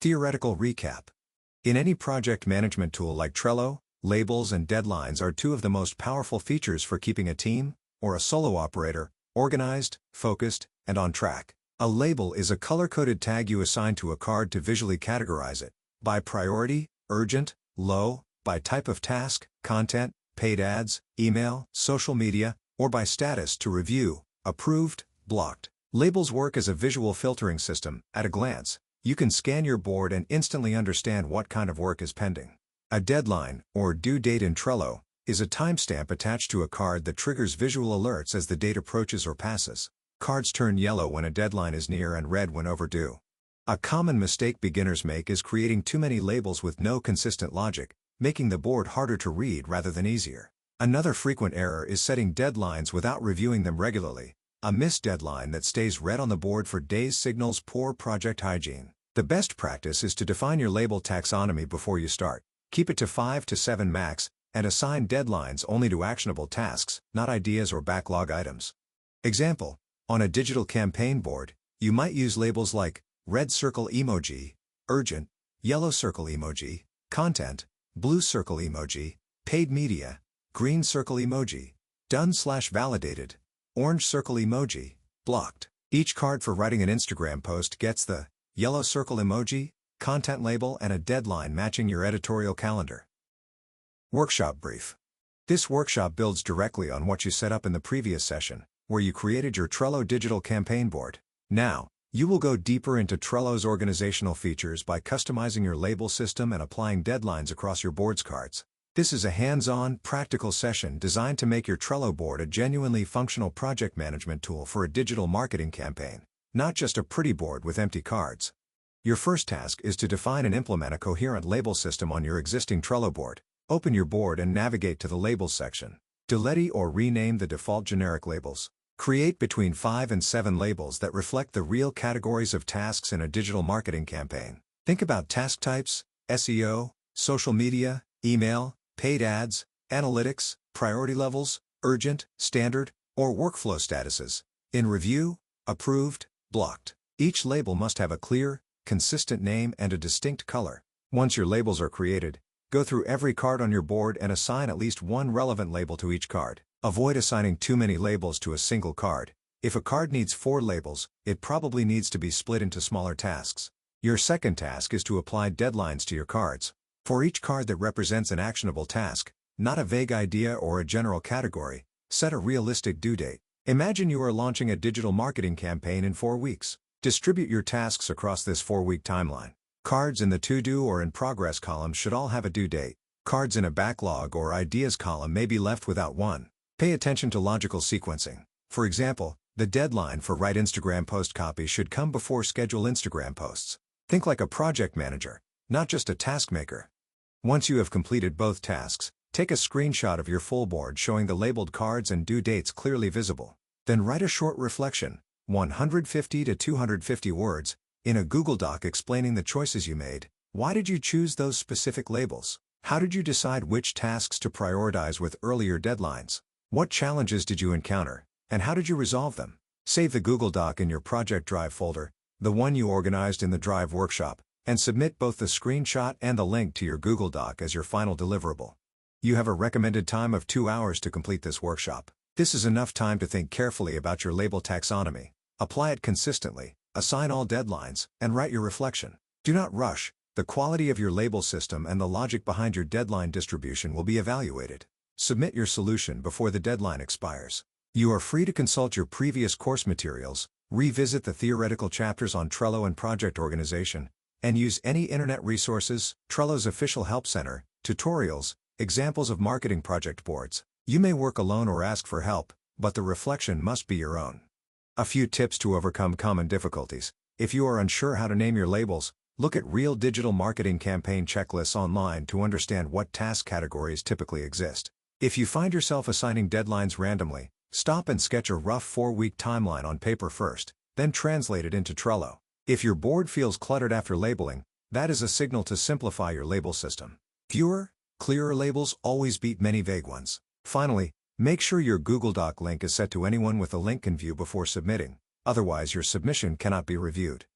Theoretical recap. In any project management tool like Trello, labels and deadlines are two of the most powerful features for keeping a team, or a solo operator, organized, focused, and on track. A label is a color-coded tag you assign to a card to visually categorize it, by priority, urgent, low, by type of task, content, paid ads, email, social media, or by status to review, approved, blocked. Labels work as a visual filtering system. At a glance, you can scan your board and instantly understand what kind of work is pending. A deadline, or due date in Trello, is a timestamp attached to a card that triggers visual alerts as the date approaches or passes. Cards turn yellow when a deadline is near and red when overdue. A common mistake beginners make is creating too many labels with no consistent logic, making the board harder to read rather than easier. Another frequent error is setting deadlines without reviewing them regularly. A missed deadline that stays red on the board for days signals poor project hygiene. The best practice is to define your label taxonomy before you start. Keep it to 5 to 7 max, and assign deadlines only to actionable tasks, not ideas or backlog items. Example: on a digital campaign board, you might use labels like red circle emoji, urgent, yellow circle emoji, content, blue circle emoji, paid media, green circle emoji, done/validated, orange circle emoji, blocked. Each card for writing an Instagram post gets the yellow circle emoji, content label, and a deadline matching your editorial calendar. Workshop brief. This workshop builds directly on what you set up in the previous session, where you created your Trello digital campaign board. Now, you will go deeper into Trello's organizational features by customizing your label system and applying deadlines across your board's cards. This is a hands-on, practical session designed to make your Trello board a genuinely functional project management tool for a digital marketing campaign, not just a pretty board with empty cards. Your first task is to define and implement a coherent label system on your existing Trello board. Open your board and navigate to the Labels section. Delete or rename the default generic labels. Create between 5 and 7 labels that reflect the real categories of tasks in a digital marketing campaign. Think about task types, SEO, social media, email, paid ads, analytics, priority levels, urgent, standard, or workflow statuses. In review, approved, blocked. Each label must have a clear, consistent name and a distinct color. Once your labels are created, go through every card on your board and assign at least one relevant label to each card. Avoid assigning too many labels to a single card. If a card needs 4 labels, it probably needs to be split into smaller tasks. Your second task is to apply deadlines to your cards. For each card that represents an actionable task, not a vague idea or a general category, set a realistic due date. Imagine you are launching a digital marketing campaign in 4 weeks. Distribute your tasks across this 4-week timeline. Cards in the to-do or in progress column should all have a due date. Cards in a backlog or ideas column may be left without one. Pay attention to logical sequencing. For example, the deadline for write Instagram post copy should come before schedule Instagram posts. Think like a project manager, not just a task maker. Once you have completed both tasks, take a screenshot of your full board showing the labeled cards and due dates clearly visible. Then write a short reflection, 150 to 250 words, in a Google Doc explaining the choices you made. Why did you choose those specific labels? How did you decide which tasks to prioritize with earlier deadlines? What challenges did you encounter, and how did you resolve them? Save the Google Doc in your Project Drive folder, the one you organized in the Drive workshop, and submit both the screenshot and the link to your Google Doc as your final deliverable. You have a recommended time of 2 hours to complete this workshop. This is enough time to think carefully about your label taxonomy, apply it consistently, assign all deadlines, and write your reflection. Do not rush. The quality of your label system and the logic behind your deadline distribution will be evaluated. Submit your solution before the deadline expires. You are free to consult your previous course materials, revisit the theoretical chapters on Trello and project organization, and use any internet resources, Trello's official help center, tutorials, examples of marketing project boards. You may work alone or ask for help, but the reflection must be your own. A few tips to overcome common difficulties. If you are unsure how to name your labels, look at real digital marketing campaign checklists online to understand what task categories typically exist. If you find yourself assigning deadlines randomly, stop and sketch a rough 4-week timeline on paper first, then translate it into Trello. If your board feels cluttered after labeling, that is a signal to simplify your label system. Fewer, clearer labels always beat many vague ones. Finally, make sure your Google Doc link is set to anyone with a link can view before submitting, otherwise your submission cannot be reviewed.